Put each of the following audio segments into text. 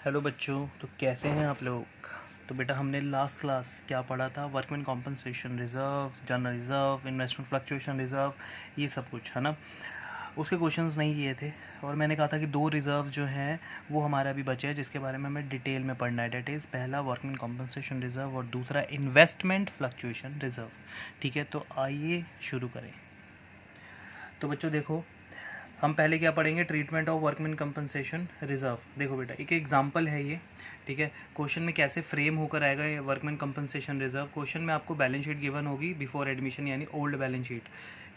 Hello बच्चों, तो कैसे हैं आप लोग। तो बेटा हमने लास्ट क्लास क्या पढ़ा था, workman compensation reserve, general reserve, investment fluctuation reserve, ये सब कुछ है ना। उसके क्वेश्चंस नहीं किए थे और मैंने कहा था कि दो रिज़र्व जो हैं वो हमारा अभी बचे हैं जिसके बारे में हमें डिटेल में पढ़ना है। डेट इज़ पहला वर्कमैन कॉम्पनसेशन रिजर्व और दूसरा इन्वेस्टमेंट फ्लक्चुएशन रिजर्व। ठीक है, तो आइए शुरू करें। तो बच्चों देखो, हम पहले क्या पढ़ेंगे, treatment of workman compensation reserve. देखो बेटा, एक एग्जांपल है ये। ठीक है, क्वेश्चन में कैसे फ्रेम होकर आएगा ये वर्कमैन कंपनसेशन रिजर्व। क्वेश्चन में आपको बैलेंस शीट गिवन होगी बिफोर एडमिशन, यानी ओल्ड बैलेंस शीट।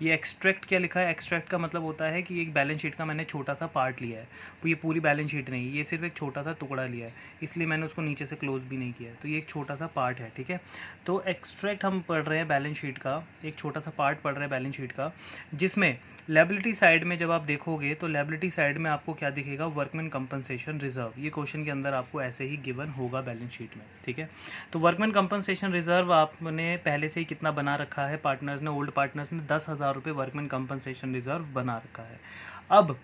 ये एक्सट्रैक्ट क्या लिखा है, एक्सट्रैक्ट का मतलब होता है कि एक बैलेंस शीट का मैंने छोटा सा पार्ट लिया है। तो ये पूरी बैलेंस शीट नहीं, ये सिर्फ एक छोटा सा टुकड़ा लिया है, इसलिए मैंने उसको नीचे से क्लोज भी नहीं किया है। तो ये एक छोटा सा पार्ट है। ठीक है, तो एक्सट्रैक्ट हम पढ़ रहे हैं बैलेंस शीट का, एक छोटा सा पार्ट पढ़ रहे हैं बैलेंस शीट का, जिसमें लायबिलिटी साइड में जब आप देखोगे तो लायबिलिटी साइड में आपको क्या दिखेगा, वर्कमैन कंपनसेशन रिजर्व। ये क्वेश्चन के अंदर आपको ऐसे ही गिवन होगा बैलेंस शीट में। ठीक है, तो वर्कमैन कंपनसेशन रिजर्व आपने पहले से ही कितना बना रखा है, पार्टनर्स ने, ओल्ड पार्टनर्स ने 10,000 रुपये वर्कमैन कंपनसेशन रिजर्व बना रखा है। अब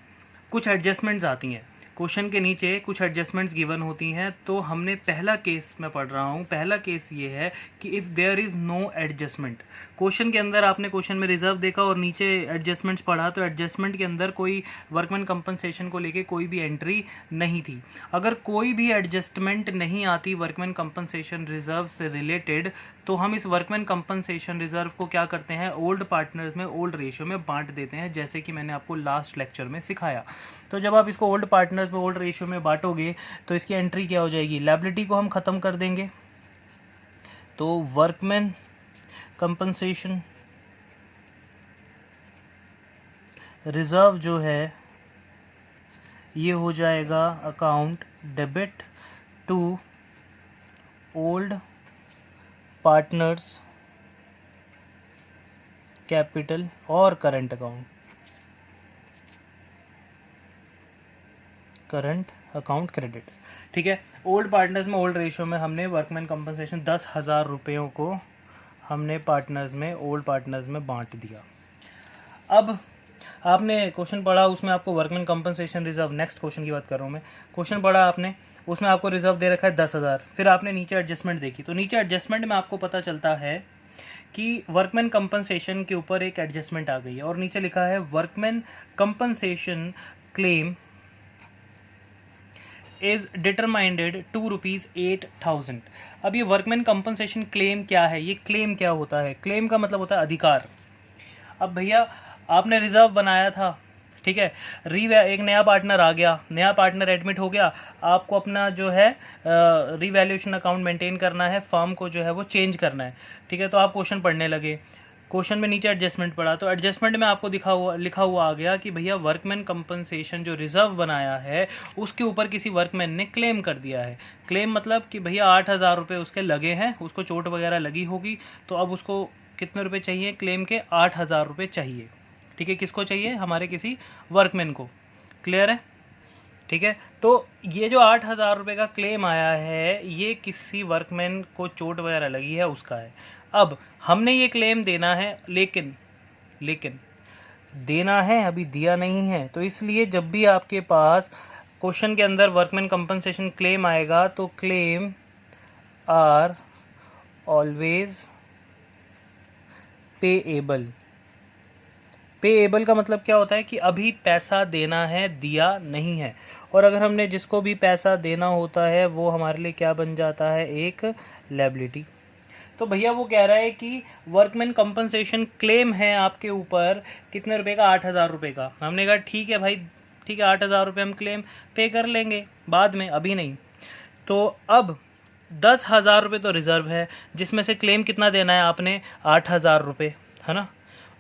कुछ एडजस्टमेंट्स आती हैं, क्वेश्चन के नीचे कुछ एडजस्टमेंट्स गिवन होती हैं। तो हमने पहला केस मैं पढ़ रहा हूँ, पहला केस ये है कि if there is no adjustment. Question के अंदर आपने क्वेश्चन में रिजर्व देखा और नीचे एडजस्टमेंट्स पढ़ा, तो एडजस्टमेंट के अंदर कोई वर्कमैन कंपनसेशन को लेके कोई भी एंट्री नहीं थी। अगर कोई भी एडजस्टमेंट नहीं आती वर्कमैन कंपनसेशन रिजर्व से रिलेटेड, तो हम इस वर्कमैन कंपनसेशन रिजर्व को क्या करते हैं, ओल्ड पार्टनर्स में ओल्ड रेशियो में बांट देते हैं, जैसे कि मैंने आपको लास्ट लेक्चर में सिखाया। तो जब आप इसको ओल्ड पार्टनर्स में ओल्ड रेशियो में बांटोगे तो इसकी एंट्री क्या हो जाएगी, लायबिलिटी को हम ख़त्म कर देंगे। तो वर्कमैन कंपनसेशन रिजर्व जो है ये हो जाएगा account debit to old partners capital और current account, current account credit. ठीक है, ओल्ड पार्टनर्स में ओल्ड रेशियो में हमने वर्कमैन कंपनसेशन 10,000 रुपयों को हमने पार्टनर्स में, ओल्ड पार्टनर्स में बांट दिया। अब आपने क्वेश्चन पढ़ा, उसमें आपको workman compensation reserve, next question की बात कर रहा हूँ मैं, क्वेश्चन पढ़ा आपने, उसमें आपको रिजर्व दे रखा है 10,000। फिर आपने नीचे एडजस्टमेंट देखी, तो नीचे एडजस्टमेंट में आपको पता चलता है कि वर्कमैन कंपनसेशन के ऊपर एक एडजस्टमेंट आ गई है और नीचे लिखा है workman compensation claim is determined to ₹8,000। अब ये वर्कमैन कंपनसेशन क्लेम क्या है, ये क्लेम क्या होता है, क्लेम का मतलब होता है अधिकार। अब भैया आपने रिजर्व बनाया था, ठीक है, एक नया पार्टनर आ गया, नया पार्टनर एडमिट हो गया, आपको अपना जो है रीवैल्यूएशन अकाउंट मेंटेन करना है, फर्म को जो है वो चेंज करना है। ठीक है, तो आप क्वेश्चन पढ़ने लगे, क्वेश्चन में नीचे एडजस्टमेंट पड़ा, तो एडजस्टमेंट में आपको लिखा हुआ आ गया कि भैया वर्कमैन कंपनसेशन जो रिजर्व बनाया है उसके ऊपर किसी वर्कमैन ने क्लेम कर दिया है। क्लेम मतलब कि भैया 8,000 रुपये उसके लगे हैं, उसको चोट वगैरह लगी होगी, तो अब उसको कितने रुपए चाहिए, क्लेम के 8,000 रुपये चाहिए। ठीक है, किसको चाहिए, हमारे किसी वर्कमैन को। क्लियर है। ठीक है, तो ये जो 8,000 रुपये का क्लेम आया है ये किसी वर्कमैन को चोट वगैरह लगी है उसका है। अब हमने ये क्लेम देना है, लेकिन देना है, अभी दिया नहीं है, तो इसलिए जब भी आपके पास क्वेश्चन के अंदर वर्कमैन कंपनसेशन क्लेम आएगा तो claim are always payable. Payable का मतलब क्या होता है कि अभी पैसा देना है, दिया नहीं है। और अगर हमने जिसको भी पैसा देना होता है वो हमारे लिए क्या बन जाता है, एक लायबिलिटी। तो भैया वो कह रहा है कि वर्कमैन कंपनसेशन क्लेम है आपके ऊपर कितने रुपए का, 8,000 रुपये का। हमने कहा ठीक है भाई, ठीक है, 8,000 रुपये हम क्लेम पे कर लेंगे बाद में, अभी नहीं। तो अब 10,000 रुपये तो रिजर्व है, जिसमें से क्लेम कितना देना है आपने, 8,000 रुपये, है ना।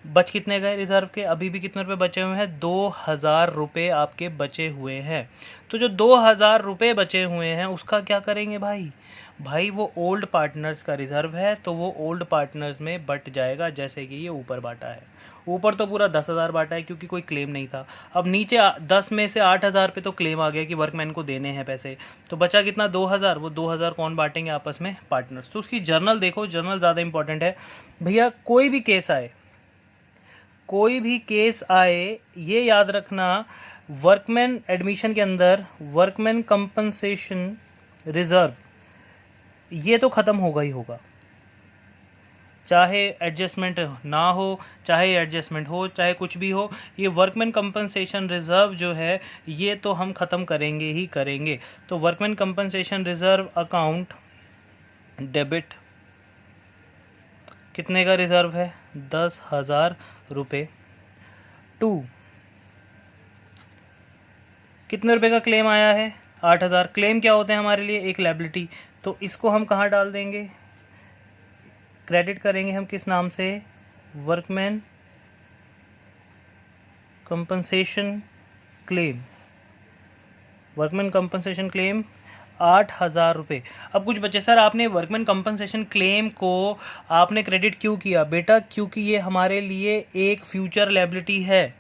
बच कितने गए रिजर्व के, अभी भी कितने रुपए बचे हुए हैं, 2,000 रुपये आपके बचे हुए हैं। तो जो 2,000 रुपये बचे हुए हैं उसका क्या करेंगे भाई वो ओल्ड पार्टनर्स का रिजर्व है, तो वो ओल्ड पार्टनर्स में बट जाएगा, जैसे कि ये ऊपर बांटा है। ऊपर तो पूरा 10,000 बांटा है क्योंकि कोई क्लेम नहीं था। अब नीचे 10 में से 8,000 पे तो क्लेम आ गया कि वर्कमैन को देने हैं पैसे, तो बचा कितना, 2,000। वो 2,000 कौन बांटेंगे आपस में, पार्टनर्स। तो उसकी जर्नल देखो, जर्नल ज़्यादा इंपॉर्टेंट है भैया। कोई भी केस आए ये याद रखना, वर्कमैन एडमिशन के अंदर वर्कमैन कंपनसेशन रिजर्व ये तो ख़त्म होगा ही होगा, चाहे एडजस्टमेंट ना हो, चाहे एडजस्टमेंट हो, चाहे कुछ भी हो, ये वर्कमैन कंपनसेशन रिजर्व जो है ये तो हम ख़त्म करेंगे ही करेंगे। तो workman compensation reserve account debit कितने का रिजर्व है? 10,000 रुपये टू कितने रुपए का क्लेम आया है? 8,000। क्लेम क्या होते हैं हमारे लिए? एक लायबिलिटी। तो इसको हम कहाँ डाल देंगे? क्रेडिट करेंगे हम किस नाम से? Workman compensation claim. Workman compensation claim 8,000 रुपये। अब कुछ बच्चे, सर आपने वर्कमैन कंपनसेशन क्लेम को आपने क्रेडिट क्यों किया? बेटा क्योंकि ये हमारे लिए एक फ्यूचर लायबिलिटी है।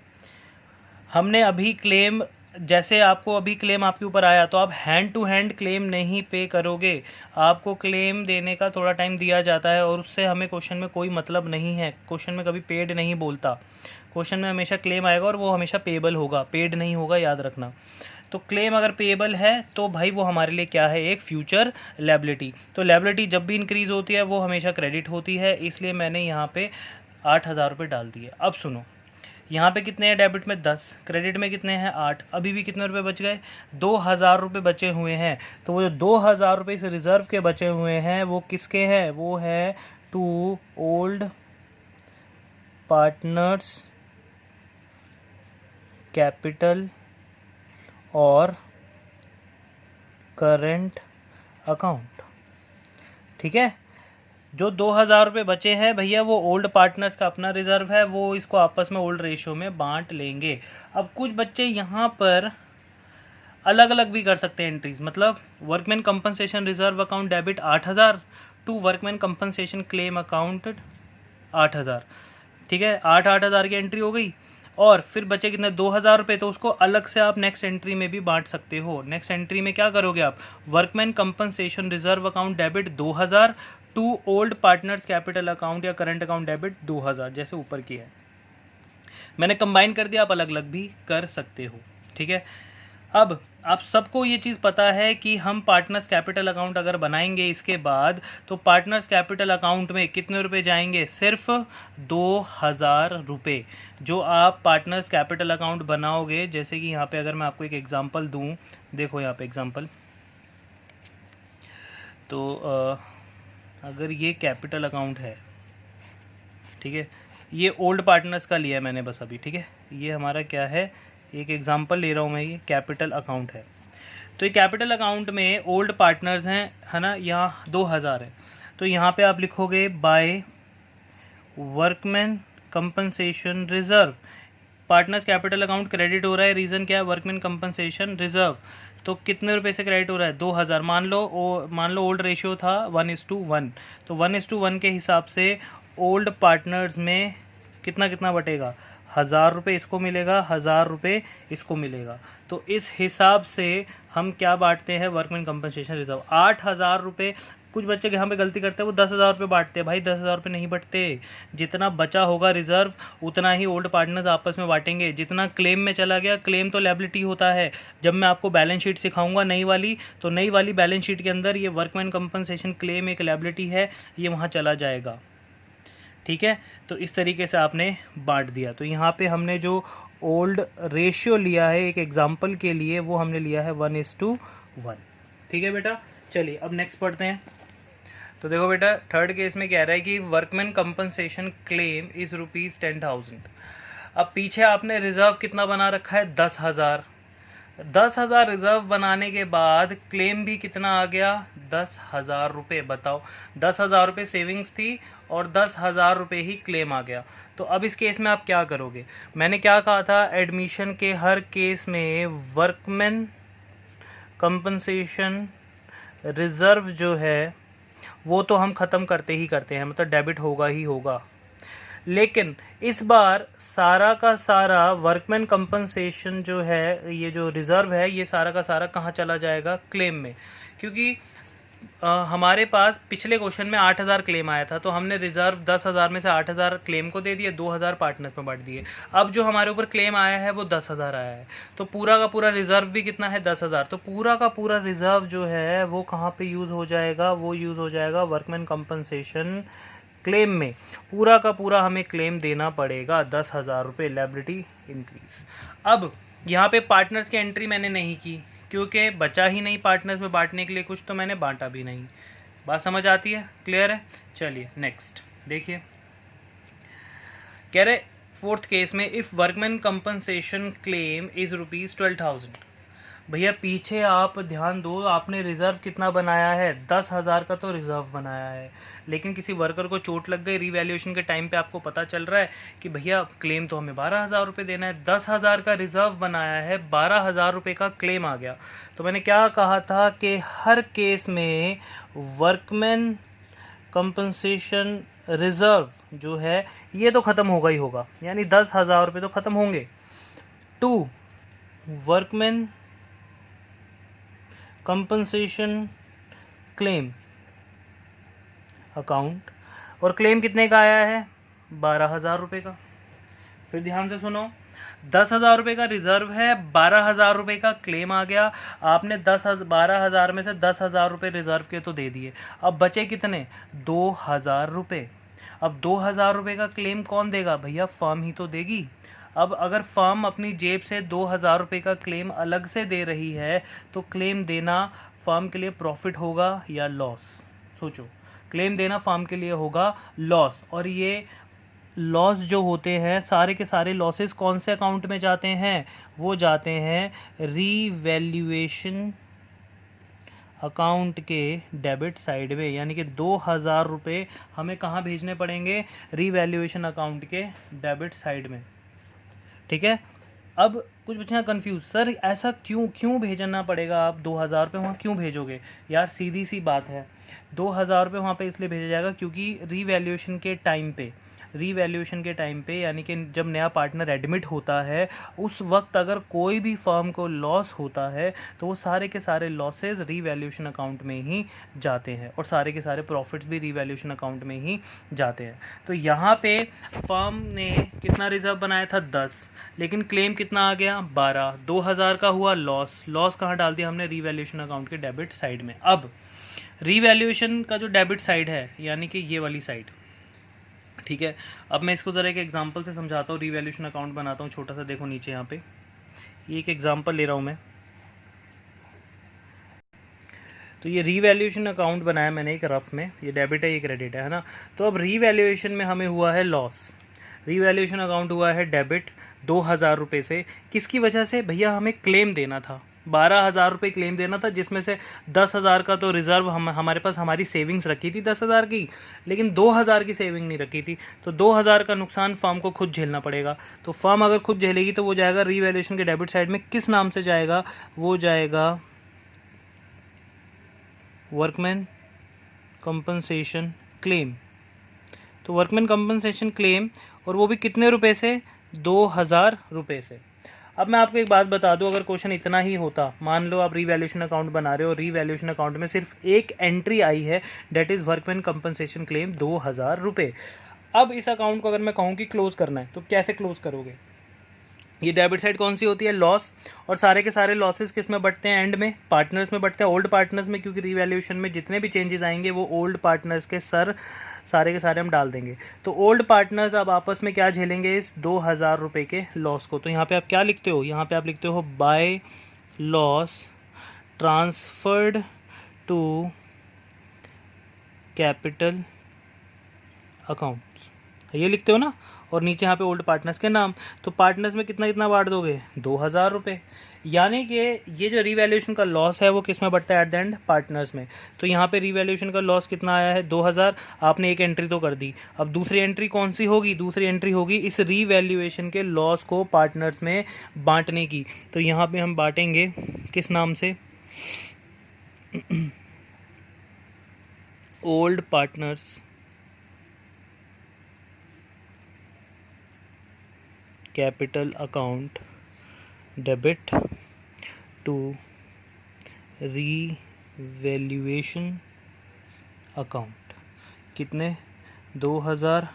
हमने अभी क्लेम, जैसे आपको अभी क्लेम आपके ऊपर आया तो आप हैंड टू हैंड क्लेम नहीं पे करोगे, आपको क्लेम देने का थोड़ा टाइम दिया जाता है और उससे हमें क्वेश्चन में कोई मतलब नहीं है। क्वेश्चन में कभी पेड नहीं बोलता, क्वेश्चन में हमेशा क्लेम आएगा और वो हमेशा पेबल होगा, पेड नहीं होगा, याद रखना। तो क्लेम अगर पेबल है तो भाई वो हमारे लिए क्या है? एक फ्यूचर लायबिलिटी। तो लायबिलिटी जब भी इंक्रीज होती है वो हमेशा क्रेडिट होती है, इसलिए मैंने यहाँ पे 8,000 रुपये डाल दिए। अब सुनो, यहाँ पे कितने हैं? डेबिट में 10, क्रेडिट में कितने हैं? 8। अभी भी कितने रुपए बच गए? 2,000 रुपये बचे हुए हैं। तो वो जो 2,000 रुपये इस रिजर्व के बचे हुए हैं वो किसके हैं? वो है टू ओल्ड पार्टनर्स कैपिटल और करंट अकाउंट। ठीक है, जो 2,000 रुपये बचे हैं भैया वो ओल्ड पार्टनर्स का अपना रिजर्व है, वो इसको आपस में ओल्ड रेशियो में बांट लेंगे। अब कुछ बच्चे यहाँ पर अलग अलग भी कर सकते हैं एंट्रीज, मतलब workman compensation reserve account debit 8,000 to workman compensation claim account 8,000। ठीक है, 8,000 की एंट्री हो गई और फिर बचे कितने? 2,000 रुपये। तो उसको अलग से आप नेक्स्ट एंट्री में भी बांट सकते हो। नेक्स्ट एंट्री में क्या करोगे आप? Workman compensation reserve account debit 2,000 to old partners capital account या करंट अकाउंट डेबिट 2,000, जैसे ऊपर किया है। मैंने कंबाइन कर दिया, आप अलग अलग भी कर सकते हो। ठीक है, अब आप सबको ये चीज़ पता है कि हम पार्टनर्स कैपिटल अकाउंट अगर बनाएंगे इसके बाद तो पार्टनर्स कैपिटल अकाउंट में कितने रुपए जाएंगे? सिर्फ 2,000 रुपये। जो आप पार्टनर्स कैपिटल अकाउंट बनाओगे, जैसे कि यहाँ पे अगर मैं आपको एक एग्जांपल दूँ, देखो यहाँ पे एग्जांपल, तो अगर ये कैपिटल अकाउंट है, ठीक है, ये ओल्ड पार्टनर्स का लिया है मैंने बस अभी। ठीक है, ये हमारा क्या है? एक एग्जांपल ले रहा हूँ मैं, ये कैपिटल अकाउंट है। तो ये कैपिटल अकाउंट में ओल्ड पार्टनर्स हैं, है ना, यहाँ 2,000 है। तो यहाँ पे आप लिखोगे by workman compensation reserve. Partners capital account credit हो रहा है, रीज़न क्या है? Workman compensation reserve. तो कितने रुपए से क्रेडिट हो रहा है? 2,000। मान लो ओल्ड रेशियो था 1:1, तो 1:1 के हिसाब से ओल्ड पार्टनर्स में कितना कितना बटेगा? 1,000 रुपये इसको मिलेगा, 1,000 रुपये इसको मिलेगा। तो इस हिसाब से हम क्या बांटते हैं? वर्कमैन कंपनसेशन रिजर्व 8,000 रुपये। कुछ बच्चे यहाँ पे गलती करते हैं, वो 10,000 रुपये बांटते हैं। भाई 10,000 रुपये नहीं बटते, जितना बचा होगा रिजर्व उतना ही ओल्ड पार्टनर्स आपस में बांटेंगे। जितना क्लेम में चला गया, क्लेम तो लायबिलिटी होता है। जब मैं आपको बैलेंस शीट सिखाऊंगा नई वाली, तो नई वाली बैलेंस शीट के अंदर ये वर्कमैन कंपनसेशन क्लेम एक लायबिलिटी है, ये वहाँ चला जाएगा। ठीक है, तो इस तरीके से आपने बांट दिया। तो यहाँ पे हमने जो ओल्ड रेशियो लिया है एक एग्जांपल के लिए, वो हमने लिया है 1:1। ठीक है बेटा, चलिए अब नेक्स्ट पढ़ते हैं। तो देखो बेटा, थर्ड केस में कह रहा है कि वर्कमैन कंपनसेशन क्लेम इज ₹10,000। अब पीछे आपने रिजर्व कितना बना रखा है? 10,000। 10,000 रिजर्व बनाने के बाद क्लेम भी कितना आ गया? 10,000 रुपये। बताओ, 10,000 रुपये सेविंग्स थी और 10,000 रुपये ही क्लेम आ गया। तो अब इस केस में आप क्या करोगे? मैंने क्या कहा था? एडमिशन के हर केस में वर्कमैन कंपनसेशन रिजर्व जो है वो तो हम ख़त्म करते ही करते हैं, मतलब डेबिट होगा ही होगा। लेकिन इस बार सारा का सारा वर्कमैन कंपनसेशन जो है, ये जो रिज़र्व है, ये सारा का सारा कहाँ चला जाएगा? क्लेम में। क्योंकि हमारे पास पिछले क्वेश्चन में 8,000 क्लेम आया था, तो हमने रिजर्व 10,000 में से 8,000 क्लेम को दे दिए, 2,000 पार्टनर्स में बांट दिए। अब जो हमारे ऊपर क्लेम आया है वो 10,000 आया है, तो पूरा का पूरा रिजर्व भी कितना है 10,000। तो पूरा का पूरा रिजर्व जो है वो कहाँ पे यूज़ हो जाएगा, वो यूज़ हो जाएगा वर्कमैन कंपनसेशन क्लेम में। पूरा का पूरा हमें क्लेम देना पड़ेगा 10,000 रुपये लायबिलिटी इंक्रीज। अब यहाँ पे पार्टनर्स की एंट्री मैंने नहीं की क्योंकि बचा ही नहीं पार्टनर्स में बांटने के लिए कुछ, तो मैंने बांटा भी नहीं। बात समझ आती है, क्लियर है? चलिए नेक्स्ट देखिए, कह रहे फोर्थ केस में if workman compensation claim is ₹12,000। भैया पीछे आप ध्यान दो, आपने रिज़र्व कितना बनाया है 10,000 का तो रिज़र्व बनाया है, लेकिन किसी वर्कर को चोट लग गई, रीवैल्यूएशन के टाइम पे आपको पता चल रहा है कि भैया क्लेम तो हमें 12,000 रुपये देना है, 10,000 का रिज़र्व बनाया है, 12,000 रुपये का क्लेम आ गया। तो मैंने क्या कहा था कि हर केस में वर्कमैन कंपनसेशन रिज़र्व जो है ये तो ख़त्म होगा ही होगा, यानी 10,000 रुपये तो ख़त्म होंगे। 2 वर्कमैन कंपनसेशन क्लेम अकाउंट, और क्लेम कितने का आया है 12,000 रुपये का। फिर ध्यान से सुनो, 10,000 रुपये का रिजर्व है, 12,000 रुपये का क्लेम आ गया, आपने 12,000 में से 10,000 रुपये रिजर्व के तो दे दिए, अब बचे कितने 2,000 रुपये। अब 2,000 रुपये का क्लेम कौन देगा भैया, फर्म ही तो देगी। अब अगर फर्म अपनी जेब से 2,000 रुपये का क्लेम अलग से दे रही है तो क्लेम देना फर्म के लिए प्रॉफिट होगा या लॉस? सोचो, क्लेम देना फर्म के लिए होगा लॉस, और ये लॉस जो होते हैं सारे के सारे लॉसेस कौन से अकाउंट में जाते हैं, वो जाते हैं रीवैल्यूएशन अकाउंट के डेबिट साइड में, यानी कि 2,000 रुपये हमें कहाँ भेजने पड़ेंगे, रीवैल्यूएशन अकाउंट के डेबिट साइड में। ठीक है, अब कुछ बच्चे यहाँ कन्फ्यूज, सर ऐसा क्यों भेजना पड़ेगा, आप 2,000 रुपये वहाँ क्यों भेजोगे? यार सीधी सी बात है, 2,000 रुपये वहाँ पे इसलिए भेजा जाएगा क्योंकि रीवैल्यूएशन के टाइम पे यानी कि जब नया पार्टनर एडमिट होता है उस वक्त अगर कोई भी फर्म को लॉस होता है तो वो सारे के सारे लॉसेस रीवैल्यूएशन अकाउंट में ही जाते हैं, और सारे के सारे प्रॉफिट्स भी रीवैल्यूएशन अकाउंट में ही जाते हैं। तो यहाँ पे फर्म ने कितना रिजर्व बनाया था 10, लेकिन क्लेम कितना आ गया 12, 2,000 का हुआ लॉस कहाँ डाल दिया हमने, रीवैल्यूएशन अकाउंट के डेबिट साइड में। अब रीवैल्यूएशन का जो डेबिट साइड है यानी कि ये वाली साइड, ठीक है, अब मैं इसको ज़रा एक एग्जांपल से समझाता हूँ, रीवैल्यूएशन अकाउंट बनाता हूँ छोटा सा। देखो नीचे यहाँ पे एक एग्जांपल ले रहा हूँ मैं, तो ये रीवैल्यूएशन अकाउंट बनाया मैंने एक रफ में, ये डेबिट है ये क्रेडिट है ना। तो अब रीवैल्यूएशन में हमें हुआ है लॉस, रीवैल्यूएशन अकाउंट हुआ है डेबिट 2,000 रुपये से, किसकी वजह से भैया, हमें क्लेम देना था 12,000 रुपये क्लेम देना था, जिसमें से 10,000 का तो रिज़र्व हमारे पास हमारी सेविंग्स रखी थी 10,000 की, लेकिन 2,000 की सेविंग नहीं रखी थी, तो 2,000 का नुकसान फर्म को खुद झेलना पड़ेगा। तो फर्म अगर खुद झेलेगी तो वो जाएगा रीवैल्यूएशन के डेबिट साइड में, किस नाम से जाएगा, वो जाएगा वर्कमैन कंपनसेशन क्लेम। तो वर्कमैन कंपनसेशन क्लेम, और वो भी कितने रुपए से, 2,000 रुपये से। अब मैं आपको एक बात बता दूं, अगर क्वेश्चन इतना ही होता, मान लो आप रीवैल्यूएशन अकाउंट बना रहे हो, रीवैल्यूएशन अकाउंट में सिर्फ एक एंट्री आई है, that is workman compensation claim 2,000 रुपये। अब इस अकाउंट को अगर मैं कहूँ कि क्लोज करना है तो कैसे क्लोज करोगे? ये डेबिट साइड कौन सी होती है, लॉस, और सारे के सारे लॉसेस किस में बढ़ते हैं, एंड में पार्टनर्स में बढ़ते हैं, ओल्ड पार्टनर्स में, क्योंकि रीवैल्यूएशन में जितने भी चेंजेस आएंगे वो ओल्ड पार्टनर्स के सर सारे के सारे हम डाल देंगे। तो ओल्ड पार्टनर्स अब आपस में क्या झेलेंगे, इस 2,000 रुपये के लॉस को। तो यहाँ पे आप क्या लिखते हो, यहाँ पे आप लिखते हो by loss transferred to capital accounts, ये लिखते हो ना, और नीचे यहाँ पे ओल्ड पार्टनर्स के नाम। तो पार्टनर्स में कितना कितना बांट दोगे, 2,000 रुपये, यानी कि ये जो रीवैल्यूएशन का लॉस है वो किस में बढ़ता है, एट द एंड पार्टनर्स में। तो यहाँ पे रीवैल्यूएशन का लॉस कितना आया है, 2,000, आपने एक एंट्री तो कर दी, अब दूसरी एंट्री कौन सी होगी, दूसरी एंट्री होगी इस रीवैल्यूएशन के लॉस को पार्टनर्स में बांटने की। तो यहाँ पे हम बांटेंगे किस नाम से, old partners capital account debit to revaluation account कितने 2000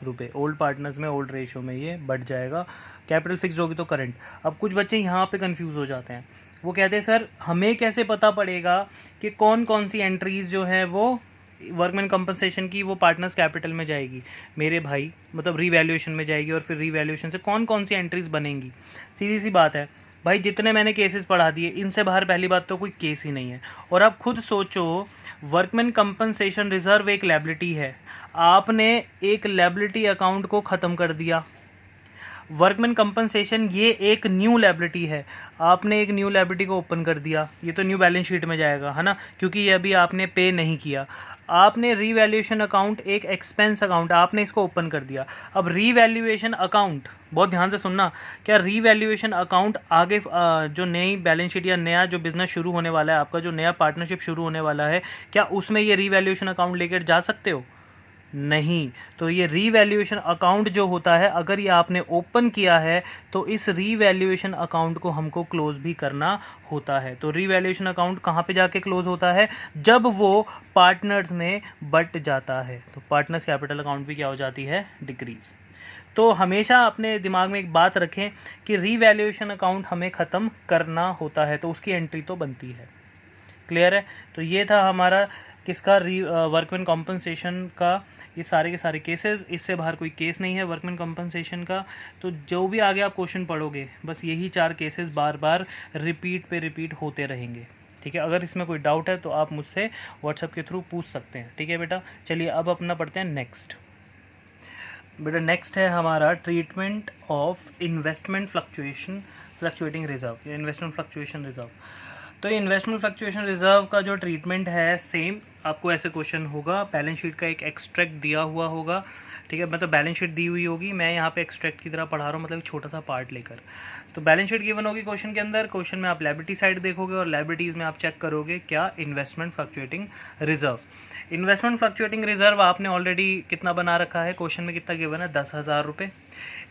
रुपये। ओल्ड पार्टनर्स में ओल्ड रेशो में ये बढ़ जाएगा, कैपिटल फिक्स होगी तो करंट। अब कुछ बच्चे यहाँ पे कंफ्यूज हो जाते हैं, वो कहते हैं सर हमें कैसे पता पड़ेगा कि कौन कौन सी एंट्रीज जो है वो वर्कमैन कंपनसेशन की वो पार्टनर्स कैपिटल में जाएगी। मेरे भाई मतलब रीवैल्यूएशन में जाएगी और फिर रीवैल्यूएशन से कौन कौन सी एंट्रीज बनेंगी। सीधी सी बात है भाई, जितने मैंने केसेस पढ़ा दिए इनसे बाहर पहली बात तो कोई केस ही नहीं है। और आप खुद सोचो, वर्कमैन कंपनसेशन रिजर्व एक लायबिलिटी है, आपने एक लायबिलिटी अकाउंट को ख़त्म कर दिया। वर्कमैन कंपनसेशन ये एक न्यू लायबिलिटी है, आपने एक न्यू लायबिलिटी को ओपन कर दिया, ये तो न्यू बैलेंस शीट में जाएगा है ना, क्योंकि ये अभी आपने पे नहीं किया। आपने रीवैल्यूएशन अकाउंट एक एक्सपेंस अकाउंट आपने इसको ओपन कर दिया। अब रीवैल्यूएशन अकाउंट, बहुत ध्यान से सुनना, क्या रीवैल्यूएशन अकाउंट आगे जो नई बैलेंस शीट या नया जो बिजनेस शुरू होने वाला है, आपका जो नया पार्टनरशिप शुरू होने वाला है, क्या उसमें ये रीवैल्यूएशन अकाउंट लेकर जा सकते हो? नहीं। तो ये रीवैल्यूएशन अकाउंट जो होता है, अगर ये आपने ओपन किया है तो इस रीवैल्यूएशन अकाउंट को हमको क्लोज भी करना होता है। तो रीवैल्यूएशन अकाउंट कहाँ पे जाके क्लोज होता है? जब वो पार्टनर्स में बट जाता है। तो पार्टनर्स कैपिटल अकाउंट भी क्या हो जाती है? डिक्रीज। तो हमेशा अपने दिमाग में एक बात रखें कि रीवैल्यूएशन अकाउंट हमें ख़त्म करना होता है, तो उसकी एंट्री तो बनती है। क्लियर है? तो ये था हमारा किसका, वर्कमैन कॉम्पनसेशन का ये सारे के सारे केसेस। इससे बाहर कोई केस नहीं है वर्कमैन कॉम्पनसेशन का। तो जो भी आगे आप क्वेश्चन पढ़ोगे बस यही 4 केसेस बार बार रिपीट होते रहेंगे। ठीक है, अगर इसमें कोई डाउट है तो आप मुझसे व्हाट्सएप के थ्रू पूछ सकते हैं। ठीक है बेटा, चलिए अब अपना पढ़ते हैं नेक्स्ट। बेटा नेक्स्ट है हमारा treatment of investment fluctuating reserve, investment fluctuation reserve. तो इन्वेस्टमेंट फ्लक्चुएशन रिजर्व का जो ट्रीटमेंट है सेम आपको ऐसे क्वेश्चन होगा, बैलेंस शीट का एक एक्सट्रैक्ट दिया हुआ होगा। ठीक है, मतलब बैलेंस शीट दी हुई होगी, मैं यहाँ पे एक्सट्रैक्ट की तरह पढ़ा रहा हूँ, मतलब एक छोटा सा पार्ट लेकर। तो बैलेंस शीट गिवन होगी क्वेश्चन के अंदर, क्वेश्चन में आप लायबिलिटी साइड देखोगे और लायबिलिटीज़ में आप चेक करोगे क्या, investment fluctuating reserve. Investment fluctuating reserve आपने ऑलरेडी कितना बना रखा है, क्वेश्चन में कितना गिवन है, 10,000 रुपये।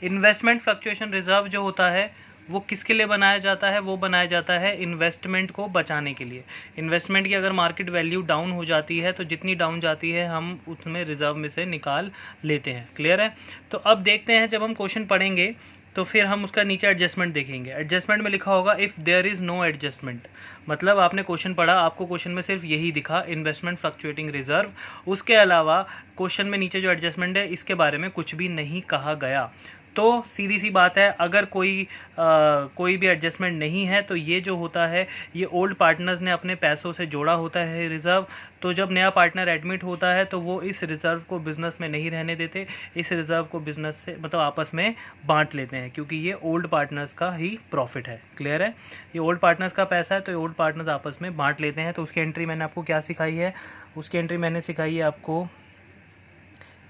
इन्वेस्टमेंट फ्लक्चुएशन रिजर्व जो होता है वो किसके लिए बनाया जाता है? वो बनाया जाता है इन्वेस्टमेंट को बचाने के लिए। इन्वेस्टमेंट की अगर मार्केट वैल्यू डाउन हो जाती है तो जितनी डाउन जाती है हम उसमें रिजर्व में से निकाल लेते हैं। क्लियर है? तो अब देखते हैं, जब हम क्वेश्चन पढ़ेंगे तो फिर हम उसका नीचे एडजस्टमेंट देखेंगे। एडजस्टमेंट में लिखा होगा if there is no adjustment, मतलब आपने क्वेश्चन पढ़ा, आपको क्वेश्चन में सिर्फ यही दिखा इन्वेस्टमेंट फ्लक्चुएटिंग रिजर्व, उसके अलावा क्वेश्चन में नीचे जो एडजस्टमेंट है इसके बारे में कुछ भी नहीं कहा गया। तो सीधी सी बात है, अगर कोई भी एडजस्टमेंट नहीं है तो ये जो होता है ये ओल्ड पार्टनर्स ने अपने पैसों से जोड़ा होता है रिज़र्व। तो जब नया पार्टनर एडमिट होता है तो वो इस रिज़र्व को बिज़नेस में नहीं रहने देते, इस रिज़र्व को बिज़नेस से मतलब आपस में बांट लेते हैं, क्योंकि ये ओल्ड पार्टनर्स का ही प्रॉफिट है। क्लियर है? ये ओल्ड पार्टनर्स का पैसा है तो ये ओल्ड पार्टनर्स आपस में बांट लेते हैं। तो उसकी एंट्री मैंने आपको क्या सिखाई है? उसकी एंट्री मैंने सिखाई है आपको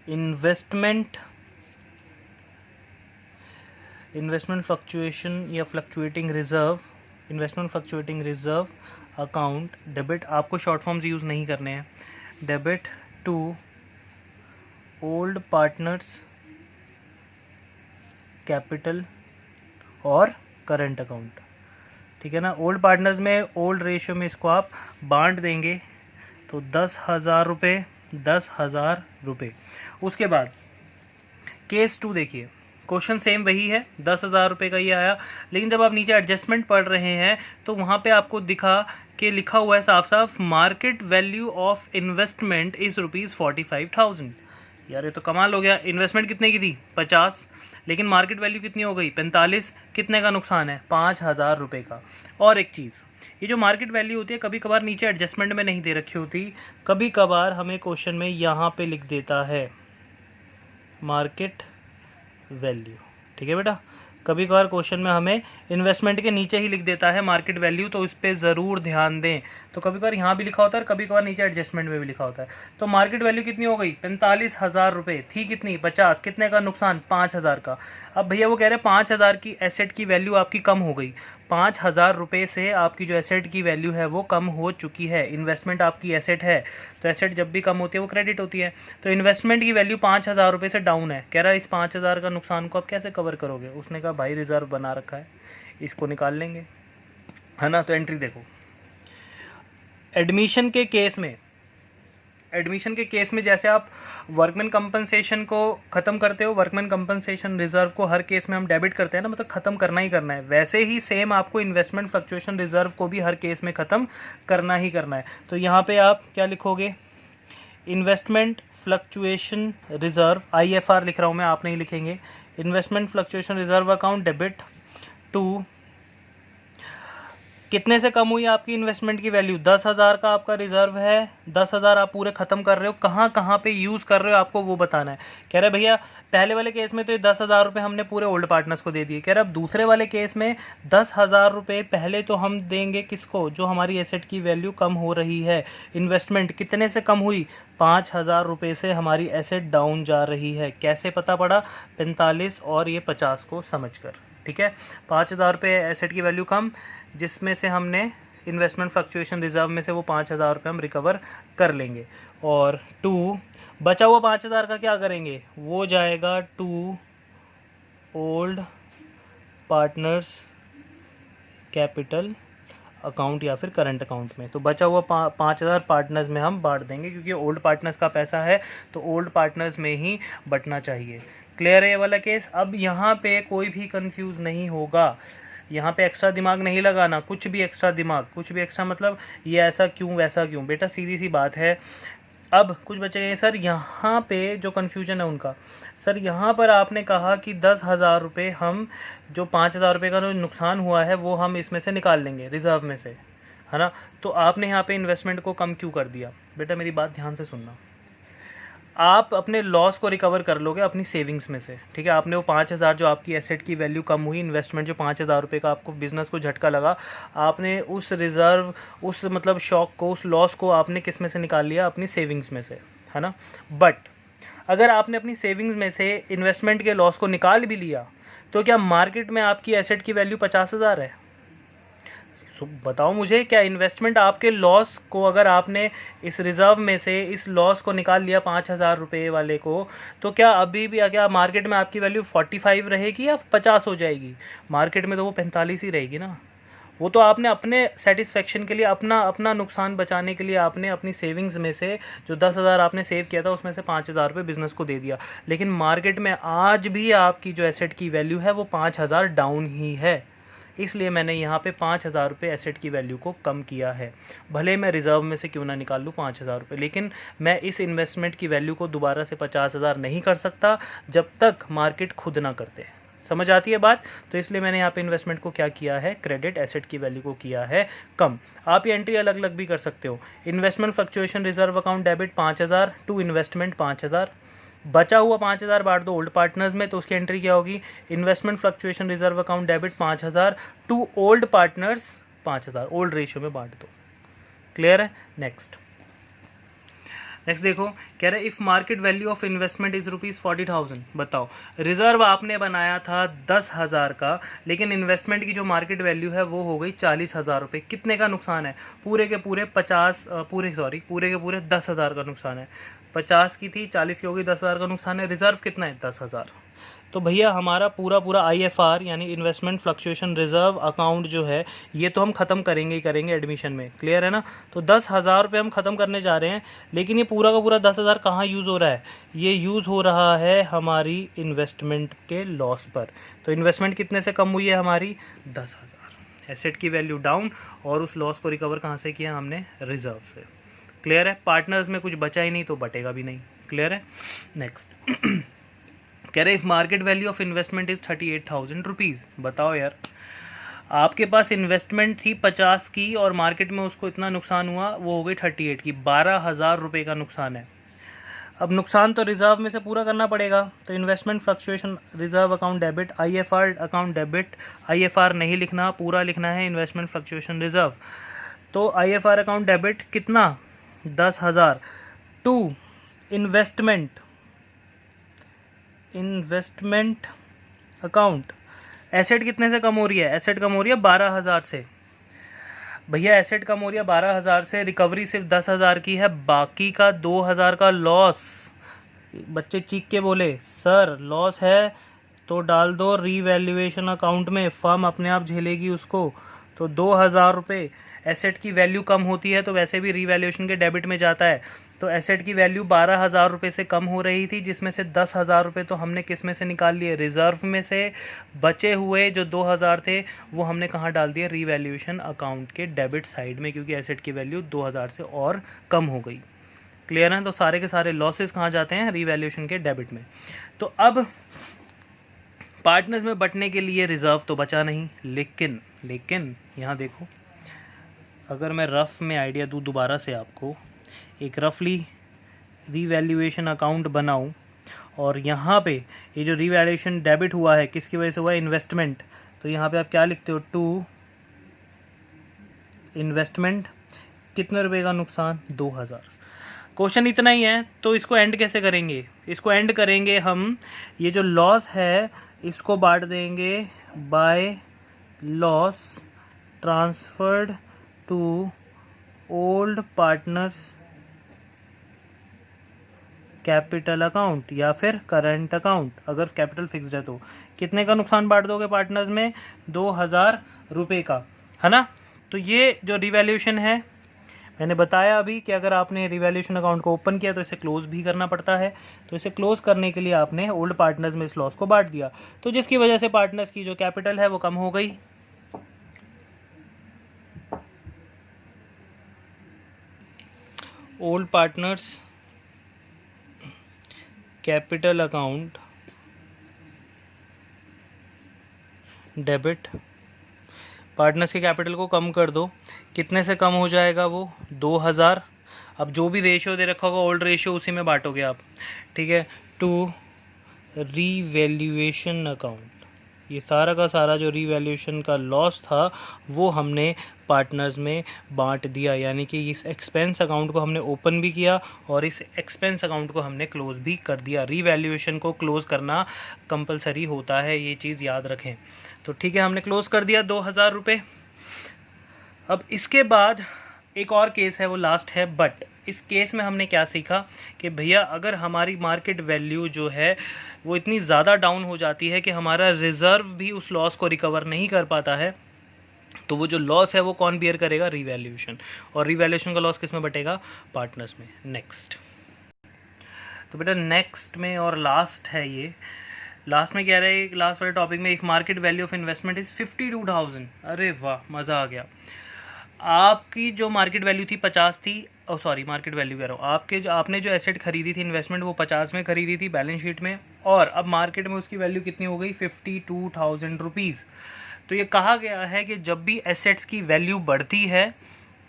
इन्वेस्टमेंट फ्लक्चुएशन या fluctuating reserve, investment fluctuating reserve account debit, आपको शॉर्ट फॉर्म्स यूज़ नहीं करने हैं, debit to old partners capital और करंट अकाउंट। ठीक है ना? ओल्ड पार्टनर्स में ओल्ड रेशियो में इसको आप बांट देंगे तो 10,000 रुपये, 10,000 रुपये। उसके बाद केस 2 देखिए, क्वेश्चन सेम वही है, 10,000 रुपये का ही आया, लेकिन जब आप नीचे एडजस्टमेंट पढ़ रहे हैं तो वहाँ पे आपको दिखा कि लिखा हुआ है साफ साफ market value of investment is ₹45,000। यार ये तो कमाल हो गया, इन्वेस्टमेंट कितने की थी? 50, लेकिन मार्केट वैल्यू कितनी हो गई? 45। कितने का नुकसान है? 5,000 रुपये का। और एक चीज़, ये जो मार्केट वैल्यू होती है कभी कभार नीचे एडजस्टमेंट में नहीं दे रखी होती, कभी कभार हमें क्वेश्चन में यहाँ पे लिख देता है मार्केट वैल्यू। ठीक है बेटा, कभी कभार क्वेश्चन में हमें इन्वेस्टमेंट के नीचे ही लिख देता है मार्केट वैल्यू, तो इस पर ज़रूर ध्यान दें। तो कभी कभार यहाँ भी लिखा होता है और कभी कभार नीचे एडजस्टमेंट में भी लिखा होता है। तो मार्केट वैल्यू कितनी हो गई? 45,000 रुपये थी। कितनी? 50। कितने का नुकसान? 5,000 का। अब भैया वो कह रहे हैं 5,000 की एसेट की वैल्यू आपकी कम हो गई, 5,000 रुपये से आपकी जो एसेट की वैल्यू है वो कम हो चुकी है। इन्वेस्टमेंट आपकी एसेट है, तो एसेट जब भी कम होती है वो क्रेडिट होती है। तो इन्वेस्टमेंट की वैल्यू 5,000 रुपये से डाउन है, कह रहा है इस 5,000 का नुकसान को आप कैसे कवर करोगे? उसने कहा भाई रिजर्व बना रखा है, इसको निकाल लेंगे, है ना? तो एंट्री देखो, एडमिशन के केस में एडमिशन के केस में जैसे आप वर्कमैन कंपनसेशन को ख़त्म करते हो, वर्कमैन कंपनसेशन रिजर्व को हर केस में हम डेबिट करते हैं ना, मतलब ख़त्म करना ही करना है, वैसे ही सेम आपको इन्वेस्टमेंट फ्लक्चुएशन रिजर्व को भी हर केस में ख़त्म करना ही करना है। तो यहाँ पे आप क्या लिखोगे, इन्वेस्टमेंट फ्लक्चुएशन रिजर्व, IFR लिख रहा हूँ मैं, आप नहीं लिखेंगे, investment fluctuation reserve account debit to, कितने से कम हुई आपकी इन्वेस्टमेंट की वैल्यू, 10,000 का आपका रिजर्व है, 10,000 आप पूरे ख़त्म कर रहे हो, कहाँ कहाँ पे यूज़ कर रहे हो आपको वो बताना है। कह रहे भैया पहले वाले केस में तो ये 10,000 रुपये हमने पूरे ओल्ड पार्टनर्स को दे दिए, कह रहे अब दूसरे वाले केस में 10,000 रुपये पहले तो हम देंगे किसको, जो हमारी एसेट की वैल्यू कम हो रही है। इन्वेस्टमेंट कितने से कम हुई, 5,000 रुपये से हमारी एसेट डाउन जा रही है। कैसे पता पड़ा, 45 और ये 50 को समझ कर, ठीक है। 5,000 रुपये एसेट की वैल्यू कम, जिसमें से हमने इन्वेस्टमेंट फ्लक्चुएशन रिजर्व में से वो 5,000 रुपये हम रिकवर कर लेंगे। और 2 बचा हुआ 5,000 का क्या करेंगे, वो जाएगा to old partners capital account या फिर करंट अकाउंट में। तो बचा हुआ 5,000 पार्टनर्स में हम बांट देंगे, क्योंकि ओल्ड पार्टनर्स का पैसा है तो ओल्ड पार्टनर्स में ही बटना चाहिए। क्लियर है ये वाला केस। अब यहाँ पे कोई भी कंफ्यूज नहीं होगा, यहाँ पे एक्स्ट्रा दिमाग नहीं लगाना, कुछ भी एक्स्ट्रा दिमाग, कुछ भी एक्स्ट्रा मतलब ये ऐसा क्यों वैसा क्यों, बेटा सीधी सी बात है। अब कुछ बच्चे कहेंगे सर यहाँ पे जो कन्फ्यूजन है उनका, सर यहाँ पर आपने कहा कि 10,000 रुपये हम, जो 5,000 रुपये का जो नुकसान हुआ है वो हम इसमें से निकाल लेंगे रिजर्व में से, है ना, तो आपने यहाँ पे इन्वेस्टमेंट को कम क्यों कर दिया। बेटा मेरी बात ध्यान से सुनना, आप अपने लॉस को रिकवर कर लोगे अपनी सेविंग्स में से, ठीक है। आपने वो 5,000 जो आपकी एसेट की वैल्यू कम हुई, इन्वेस्टमेंट जो 5,000 रुपये का आपको बिजनेस को झटका लगा, आपने उस रिज़र्व, उस मतलब शॉक को, उस लॉस को आपने किस में से निकाल लिया, अपनी सेविंग्स में से, है ना। बट अगर आपने अपनी सेविंग्स में से इन्वेस्टमेंट के लॉस को निकाल भी लिया, तो क्या मार्केट में आपकी एसेट की वैल्यू 50,000 है। तो बताओ मुझे, क्या इन्वेस्टमेंट आपके लॉस को, अगर आपने इस रिज़र्व में से इस लॉस को निकाल लिया 5,000 रुपये वाले को, तो क्या अभी भी क्या मार्केट में आपकी वैल्यू 45 रहेगी या 50 हो जाएगी। मार्केट में तो वो 45 ही रहेगी ना। वो तो आपने अपने सेटिस्फेक्शन के लिए, अपना नुकसान बचाने के लिए आपने अपनी सेविंग्स में से जो 10,000 आपने सेव किया था उसमें से 5,000 रुपये बिजनेस को दे दिया। लेकिन मार्केट में आज भी आपकी जो एसेट की वैल्यू है वो 5,000 डाउन ही है, इसलिए मैंने यहाँ पे 5,000 रुपये एसेट की वैल्यू को कम किया है। भले मैं रिज़र्व में से क्यों ना निकाल लूँ 5,000 रुपये, लेकिन मैं इस इन्वेस्टमेंट की वैल्यू को दोबारा से 50,000 नहीं कर सकता जब तक मार्केट खुद ना करते। समझ आती है बात। तो इसलिए मैंने यहाँ पे इन्वेस्टमेंट को क्या किया है, क्रेडिट, एसेट की वैल्यू को किया है कम। आप ये एंट्री अलग अलग भी कर सकते हो। Investment fluctuation reserve account debit 5,000 to investment 5,000, बचा हुआ 5,000 बांट दो ओल्ड पार्टनर्स में, तो उसकी एंट्री क्या होगी, investment fluctuation reserve account debit 5,000 to old partners 5,000, old ratio में बांट दो। क्लियर है। नेक्स्ट देखो, कह रहे if market value of investment is ₹40,000। बताओ, रिजर्व आपने बनाया था 10,000 का, लेकिन इन्वेस्टमेंट की जो मार्केट वैल्यू है वो हो गई 40,000 रुपये। कितने का नुकसान है, पूरे के पूरे 10,000 का नुकसान है। 50 की थी, 40 की होगी, 10,000 का नुकसान है। रिजर्व कितना है, 10,000। तो भैया हमारा पूरा IFR यानी इन्वेस्टमेंट फ्लक्चुएशन रिजर्व अकाउंट जो है ये तो हम ख़त्म करेंगे ही करेंगे एडमिशन में। क्लियर है ना। तो 10,000 रुपये हम ख़त्म करने जा रहे हैं, लेकिन ये पूरा का पूरा 10,000 कहाँ यूज़ हो रहा है, ये यूज़ हो रहा है हमारी इन्वेस्टमेंट के लॉस पर। तो इन्वेस्टमेंट कितने से कम हुई है हमारी, 10,000। एसेट की वैल्यू डाउन, और उस लॉस को रिकवर कहाँ से किया हमने, रिजर्व से। क्लियर है। पार्टनर्स में कुछ बचा ही नहीं तो बटेगा भी नहीं। क्लियर है। नेक्स्ट कह रहे if market value of investment is 38,000 rupees. बताओ यार, आपके पास इन्वेस्टमेंट थी 50 की और मार्केट में उसको इतना नुकसान हुआ, वो हो गई 38 की, 12,000 रुपये का नुकसान है। अब नुकसान तो रिजर्व में से पूरा करना पड़ेगा। तो investment fluctuation reserve account debit, IFR account debit, IFR नहीं लिखना, पूरा लिखना है इन्वेस्टमेंट फ्लक्चुएशन रिजर्व। तो IFR अकाउंट डेबिट कितना, 10,000 टू इन्वेस्टमेंट अकाउंट। एसेट कितने से कम हो रही है, एसेट कम हो रही है 12,000 से। भैया एसेट कम हो रही है 12,000 से, रिकवरी सिर्फ 10,000 की है, बाकी का 2,000 का लॉस। बच्चे चीख के बोले सर लॉस है तो डाल दो रीवैल्यूएशन अकाउंट में, फर्म अपने आप झेलेगी उसको। तो 2000 रुपये एसेट की वैल्यू कम होती है तो वैसे भी रीवैल्यूएशन के डेबिट में जाता है। तो एसेट की वैल्यू 12,000 रुपये से कम हो रही थी, जिसमें से 10,000 रुपये तो हमने किस में से निकाल लिए, रिजर्व में से। बचे हुए जो 2,000 थे वो हमने कहाँ डाल दिए, रीवैल्यूएशन अकाउंट के डेबिट साइड में, क्योंकि एसेट की वैल्यू 2,000 से और कम हो गई। क्लियर है? तो सारे के सारे लॉसेस कहाँ जाते हैं, रीवैल्यूएशन के डेबिट में। तो अब पार्टनर्स में बंटने के लिए रिजर्व तो बचा नहीं, लेकिन यहाँ देखो, अगर मैं रफ में आइडिया दूँ दोबारा से आपको, एक रफली रीवैल्यूएशन अकाउंट बनाऊं और यहाँ पे ये जो रीवैल्यूएशन डेबिट हुआ है किसकी वजह से हुआ है, इन्वेस्टमेंट। तो यहाँ पे आप क्या लिखते हो, टू इन्वेस्टमेंट, कितने रुपए का नुकसान, 2,000। क्वेश्चन इतना ही है। तो इसको एंड कैसे करेंगे, इसको एंड करेंगे हम, ये जो लॉस है इसको बांट देंगे by loss transferred to old partners capital account या फिर करंट अकाउंट। अगर कैपिटल फिक्स्ड है तो कितने का नुकसान बांट दोगे पार्टनर्स में, 2,000 रुपये का, है ना। तो ये जो रिवैल्यूएशन है, मैंने बताया अभी कि अगर आपने रिवैल्यूएशन अकाउंट को ओपन किया तो इसे क्लोज भी करना पड़ता है। तो इसे क्लोज करने के लिए आपने ओल्ड पार्टनर्स में इस लॉस को बांट दिया, तो जिसकी वजह से पार्टनर्स की जो कैपिटल है वो कम हो गई। Old partners capital account debit, partners के कैपिटल को कम कर दो, कितने से कम हो जाएगा वो, 2,000। अब जो भी रेशियो दे रखा होगा ओल्ड रेशियो उसी में बांटोगे आप, ठीक है। टू रीवैल्यूएशन अकाउंट, ये सारा का सारा जो रीवैल्यूएशन का लॉस था वो हमने पार्टनर्स में बांट दिया, यानी कि इस एक्सपेंस अकाउंट को हमने ओपन भी किया और इस एक्सपेंस अकाउंट को हमने क्लोज भी कर दिया। रीवैल्यूएशन को क्लोज करना कंपलसरी होता है, ये चीज़ याद रखें। तो ठीक है, हमने क्लोज कर दिया 2,000 रुपये। अब इसके बाद एक और केस है, वो लास्ट है, बट इस केस में हमने क्या सीखा कि भैया अगर हमारी मार्केट वैल्यू जो है वो इतनी ज़्यादा डाउन हो जाती है कि हमारा रिज़र्व भी उस लॉस को रिकवर नहीं कर पाता है, तो वो जो लॉस है वो कौन बियर करेगा, रीवैल्यूएशन। और रीवैल्यूएशन का लॉस किस में बटेगा, पार्टनर्स में। नेक्स्ट, तो बेटा नेक्स्ट में और लास्ट है ये, लास्ट में क्या रहा है, लास्ट वाले टॉपिक में, if market value of investment is 52,000। अरे वाह, मज़ा आ गया। आपकी जो मार्केट वैल्यू थी 50 थी, सॉरी मार्केट वैल्यू कह रहा हूँ, आपने जो एसेट खरीदी थी इन्वेस्टमेंट वो 50 में खरीदी थी बैलेंस शीट में, और अब मार्केट में उसकी वैल्यू कितनी हो गई, 52,000 रुपीज़। तो ये कहा गया है कि जब भी एसेट्स की वैल्यू बढ़ती है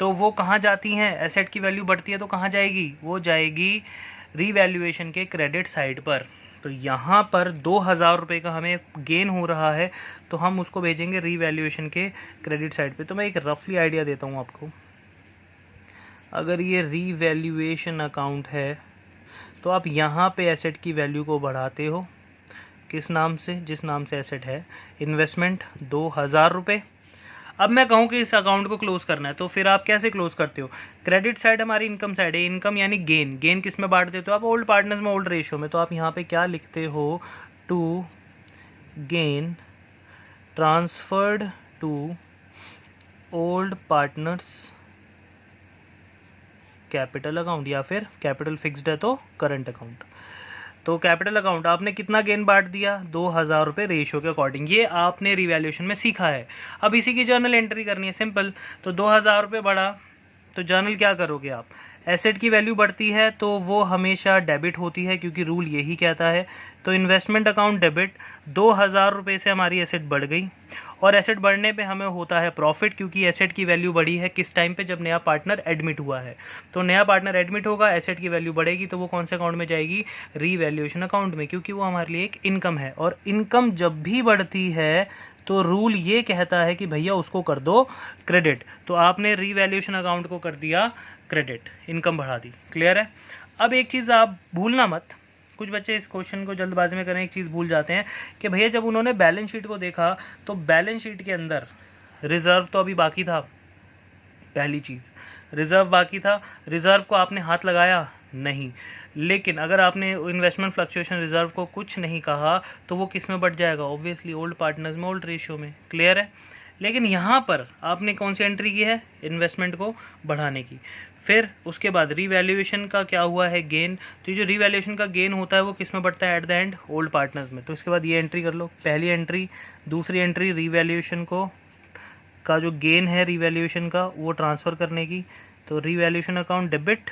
तो वो कहाँ जाती हैं, एसेट की वैल्यू बढ़ती है तो कहाँ जाएगी, वो जाएगी रीवैल्यूएशन के क्रेडिट साइड पर। तो यहाँ पर 2,000 रुपये का हमें गेन हो रहा है तो हम उसको भेजेंगे रीवैल्यूएशन के क्रेडिट साइड पे। तो मैं एक रफली आइडिया देता हूँ आपको, अगर ये रीवैल्यूएशन अकाउंट है तो आप यहाँ पे एसेट की वैल्यू को बढ़ाते हो, किस नाम से, जिस नाम से एसेट है, इन्वेस्टमेंट 2,000 रुपये। अब मैं कहूँ कि इस अकाउंट को क्लोज करना है तो फिर आप कैसे क्लोज करते हो, क्रेडिट साइड हमारी इनकम साइड है, इनकम यानी गेन, गेन किस में बांट देते हो आप, ओल्ड पार्टनर्स में, ओल्ड रेशियो में। तो आप यहाँ पे क्या लिखते हो, to gain transferred to old partners capital account, या फिर कैपिटल फिक्स्ड है तो करंट अकाउंट। तो कैपिटल अकाउंट आपने कितना गेन बांट दिया, 2,000 रुपये रेशियो के अकॉर्डिंग। ये आपने रिवैल्यूएशन में सीखा है। अब इसी की जर्नल एंट्री करनी है, सिंपल। तो 2,000 रुपये बढ़ा तो जर्नल क्या करोगे आप, एसेट की वैल्यू बढ़ती है तो वो हमेशा डेबिट होती है क्योंकि रूल यही कहता है। तो इन्वेस्टमेंट अकाउंट डेबिट, 2,000 रुपये से हमारी एसेट बढ़ गई, और एसेट बढ़ने पे हमें होता है प्रॉफिट, क्योंकि एसेट की वैल्यू बढ़ी है किस टाइम पे, जब नया पार्टनर एडमिट हुआ है। तो नया पार्टनर एडमिट होगा, एसेट की वैल्यू बढ़ेगी, तो वो कौन से अकाउंट में जाएगी, रीवैल्यूएशन अकाउंट में, क्योंकि वो हमारे लिए एक इनकम है। और इनकम जब भी बढ़ती है तो रूल ये कहता है कि भैया उसको कर दो क्रेडिट। तो आपने रीवैल्यूएशन अकाउंट को कर दिया क्रेडिट, इनकम बढ़ा दी। क्लियर है? अब एक चीज़ आप भूलना मत, कुछ बच्चे इस क्वेश्चन को जल्दबाजी में करें, एक चीज़ भूल जाते हैं कि भैया जब उन्होंने बैलेंस शीट को देखा तो बैलेंस शीट के अंदर रिज़र्व तो अभी बाकी था, पहली चीज़ रिज़र्व बाकी था, रिज़र्व को आपने हाथ लगाया नहीं। लेकिन अगर आपने इन्वेस्टमेंट फ्लक्चुएशन रिज़र्व को कुछ नहीं कहा तो वो किस में बढ़ जाएगा, ऑब्वियसली ओल्ड पार्टनर्स में, ओल्ड रेशियो में। क्लियर है? लेकिन यहाँ पर आपने कौन सी एंट्री की है, इन्वेस्टमेंट को बढ़ाने की। फिर उसके बाद रीवैल्यूएशन का क्या हुआ है, गेन। तो ये जो रीवैल्यूएशन का गेन होता है वो किस में बढ़ता है, at the end old partners में। तो इसके बाद ये एंट्री कर लो, पहली एंट्री। दूसरी एंट्री रीवैल्यूएशन को का जो गेन है रीवैल्यूएशन का वो ट्रांसफ़र करने की। तो revaluation account debit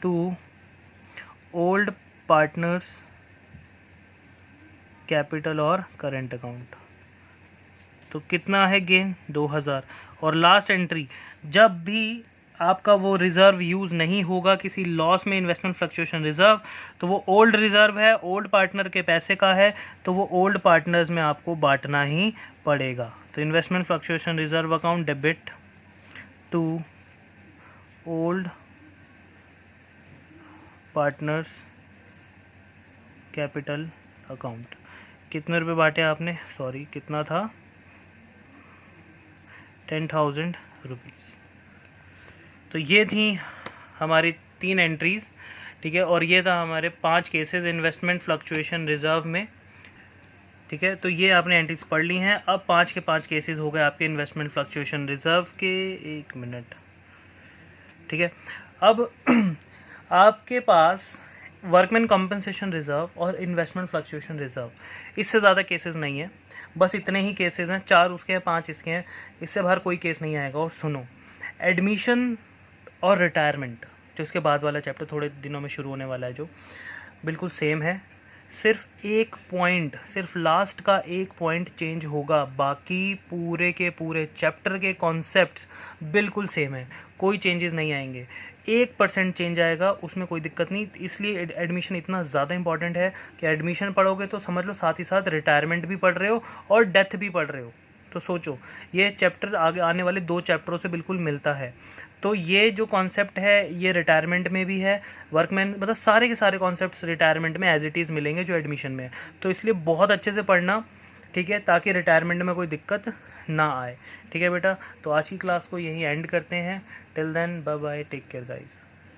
to old partners capital और करेंट अकाउंट। तो कितना है गेन, 2000। और लास्ट एंट्री, जब भी आपका वो रिज़र्व यूज़ नहीं होगा किसी लॉस में, इन्वेस्टमेंट फ्लक्चुएशन रिज़र्व, तो वो ओल्ड रिज़र्व है, ओल्ड पार्टनर के पैसे का है, तो वो ओल्ड पार्टनर्स में आपको बांटना ही पड़ेगा। तो investment fluctuation reserve account debit to old partners capital account. कितने रुपए बांटे आपने, सॉरी कितना था, 10,000 रुपीज़। तो ये थी हमारी 3 एंट्रीज़, ठीक है। और ये था हमारे 5 केसेस इन्वेस्टमेंट फ्लक्चुएशन रिज़र्व में, ठीक है। तो ये आपने एंट्रीज पढ़ ली हैं। अब 5 के 5 केसेस हो गए आपके इन्वेस्टमेंट फ्लक्चुएशन रिज़र्व के। 1 मिनट, ठीक है। अब आपके पास वर्कमैन कॉम्पनसेशन रिज़र्व और इन्वेस्टमेंट फ्लक्चुएशन रिज़र्व, इससे ज़्यादा केसेस नहीं है, बस इतने ही केसेस हैं, 4 उसके हैं 5 इसके हैं, इससे बाहर कोई केस नहीं आएगा। और सुनो, एडमिशन और रिटायरमेंट, जो इसके बाद वाला चैप्टर थोड़े दिनों में शुरू होने वाला है, जो बिल्कुल सेम है। सिर्फ एक पॉइंट, सिर्फ लास्ट का एक पॉइंट चेंज होगा, बाकी पूरे के पूरे चैप्टर के कॉन्सेप्ट्स बिल्कुल सेम है, कोई चेंजेस नहीं आएंगे। 1% चेंज आएगा, उसमें कोई दिक्कत नहीं। इसलिए एडमिशन इतना ज़्यादा इंपॉर्टेंट है कि एडमिशन पढ़ोगे तो समझ लो साथ ही साथ रिटायरमेंट भी पढ़ रहे हो और डेथ भी पढ़ रहे हो। तो सोचो, ये चैप्टर आगे आने वाले 2 चैप्टरों से बिल्कुल मिलता है। तो ये जो कॉन्सेप्ट है ये रिटायरमेंट में भी है, वर्कमैन, मतलब सारे के सारे कॉन्सेप्ट्स रिटायरमेंट में एज इट इज़ मिलेंगे जो एडमिशन में है। तो इसलिए बहुत अच्छे से पढ़ना, ठीक है, ताकि रिटायरमेंट में कोई दिक्कत ना आए, ठीक है बेटा। तो आज की क्लास को यहीं एंड करते हैं। Till then bye bye, take care guys.